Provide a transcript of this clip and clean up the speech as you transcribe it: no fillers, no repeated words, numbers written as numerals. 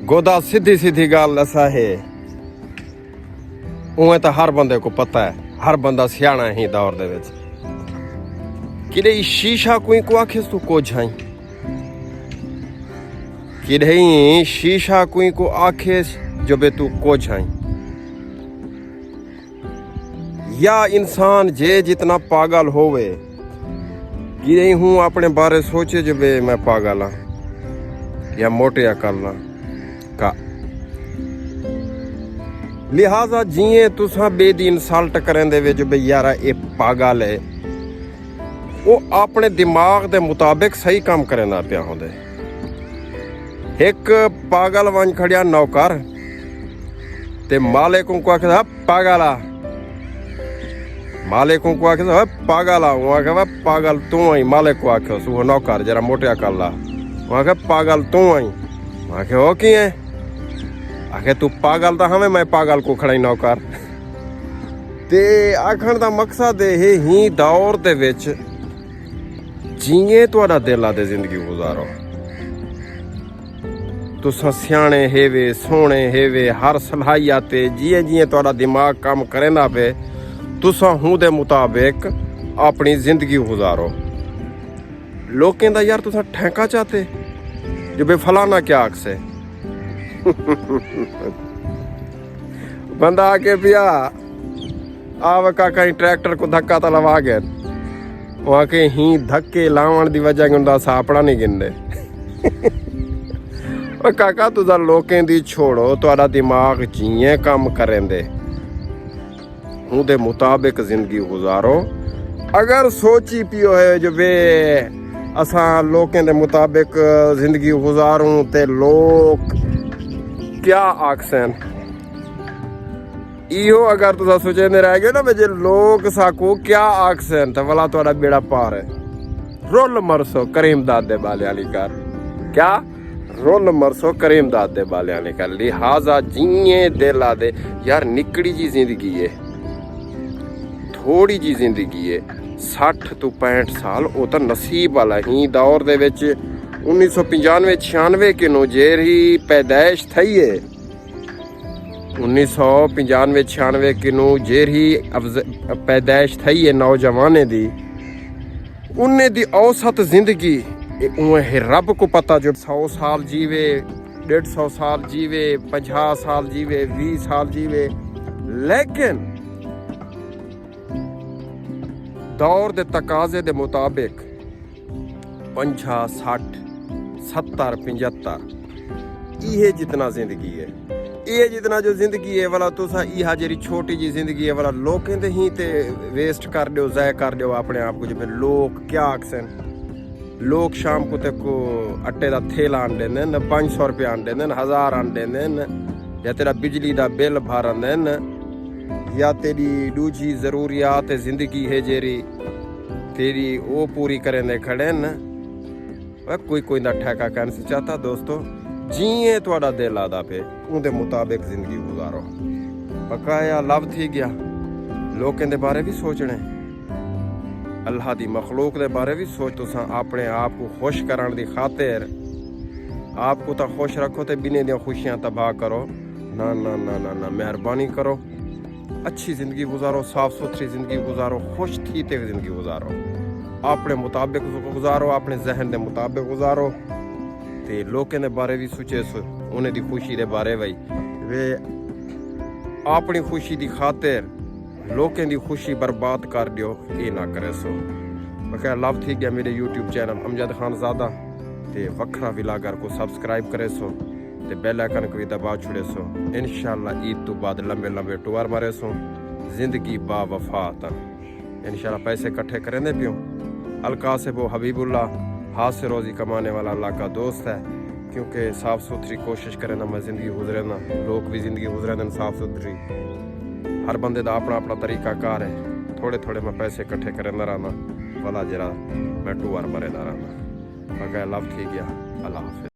गोदा सीधी सीधी गल ऐसा है, उवें तो हर बंदे को पता है, हर बंदा सियाना ही दौर दे विच कि शीशा कोई को आखे तू को झाई, कि शीशा कोई को आखे जो बे तू को झाई। या इंसान जे जितना पागल होवे कि हूँ अपने बारे सोचे जो बे मैं पागल हाँ या मोटे अकल का, लिहाजा जिए तुसा बेदी इंसल्ट करें दे जो बे यारा ये पागल है, वो अपने दिमाग दे मुताबिक सही काम करे ना पिया होंदे। एक पागल वन खड़िया नौकर ते मालिक को आखे पागल आ, मालिक को आखे पागल आ, वो आखे पागल तू आई, मालिक को आखे वो नौकर जरा मोटे अकल ला, वो आखे पागल तू आई, आखे हो की है, आखे तू पागल तो हमें मैं पागल को खड़ाई नौकर। ते आखण दा मकसद है ही दौर दे विच जिए तुहाडा दिल आदे जिंदगी गुजारो, तुसां सियाणे हेवे सोहणे हेवे हर सलाहियत जिए जिए तुहाडा दिमाग काम करे ना पे तुसां हूं दे मुताबिक अपनी जिंदगी गुजारो। लोकें दा यार तुसां ठेका चाहते जो बे फलाना क्या आखसे बंदा आके पिया आव काका ट्रैक्टर को धक्का तो लवा गए, वहां के ही धक्के लावण दी वजह गुंदा सापड़ा नहीं गिनदे ओ काका तुझा लोकें दी छोड़ो, तुहाडा दिमाग जिए काम करेंदे हूं दे मुताबिक जिंदगी गुजारो। अगर सोची पियो है जो बे असा लोकें दे मुताबिक जिंदगी गुजारूं ते लोग क्या आखसन, इहो अगर तुसा सोचेंदे रह गए ना बे लोग साकू क्या आखसन तो भला तुहाडा बेड़ा पार है। रोल मरसो करीम दाद दे बाले वाली कर, क्या रोल मरसो करीम दाद दे बाले वाली कर। लिहाजा जिए दिल दे यार निकड़ी जी जिंदगी है, थोड़ी जी जिंदगी है, 60 तो 65 साल वो तो नसीब वाला ही दौर दे विच 1995-96 के नो जेरी पैदाइश थई है, 1995-96 के नो जेरी पैदाइश थई है नौजवाने दी, उन्हें दी औसत जिंदगी उन्हें रब को पता जो 100 साल जीवे, 150 साल जीवे, 50 साल जीवे, 20 साल जीवे, लेकिन दौर दे तकाजे दे मुताबिक 50, 60, 70, 75 ये जितना जिंदगी है, ये जितना जो जिंदगी है वाला तुसा इहा जेरी छोटी जी जिंदगी है वाला लोकें दे ही ते वेस्ट कर दो, ज़ाय कर दो अपने आप को। जब लोग क्या आखसन, लोग शाम को ते को आटे दा थैला आन देंदे न, 500 रुपये आन देंदे न, 1000 आन देंदे न, या तेरा बिजली दा बिल भरन देन, या तेरी दूजी जरूरियात जिंदगी है जेरी तेरी वो पूरी करें दे खड़े न। कोई कोई ना ठेका कहने से चाहता दोस्तों, जिए तुहाडा दिल आदा पे उनके मुताबिक जिंदगी गुजारो। बकाया लव थी गया लोकें दे बारे भी सोचने, अल्लाह दी मखलूक दे बारे भी सोच, तुसा अपने आप को खुश करने दी खातिर आपको तो खुश रखो तो बिने दियां खुशियां तबाह करो ना ना ना ना ना, मेहरबानी करो अच्छी जिंदगी गुजारो, साफ सुथरी जिंदगी गुजारो, खुश थी ते जिंदगी गुजारो, अपने मुताबिक गुजारो, अपने जहन दे मुताबिक गुजारो। ते लोकें दे बारे भी सोचे उन्हें दी खुशी दे बारे भाई वे अपनी खुशी दी खातिर लोकें दी खुशी बर्बाद कर दियो, ये ना करे सो। बकाया लव थी गया मेरे यूट्यूब चैनल अमजद खानजादा ते वखरा विलागर को सब्सक्राइब करे सो ते बेल आइकन को भी दबा छुड़े सो। इंशाल्लाह ईद तो बाद लंबे लंबे टूर मारे सो, जिंदगी बा वफा तक इंशाल्लाह पैसे इकट्ठे करेंदे पियो। अलका से वो हबीबुल्ला हाथ से रोज़ी कमाने वाला अल्लाह का दोस्त है, क्योंकि साफ़ सुथरी कोशिश करें ना मैं ज़िंदगी गुजरे ना, लोग भी ज़िंदगी गुजरे ना साफ़ सुथरी। हर बंदे का अपना अपना तरीका कार है, थोड़े थोड़े मैं पैसे इकट्ठे करें ना रहना वाला जरा मैं टूर मरे ना रहना। बगैर लव थी गया, अल्लाह हाफिज़।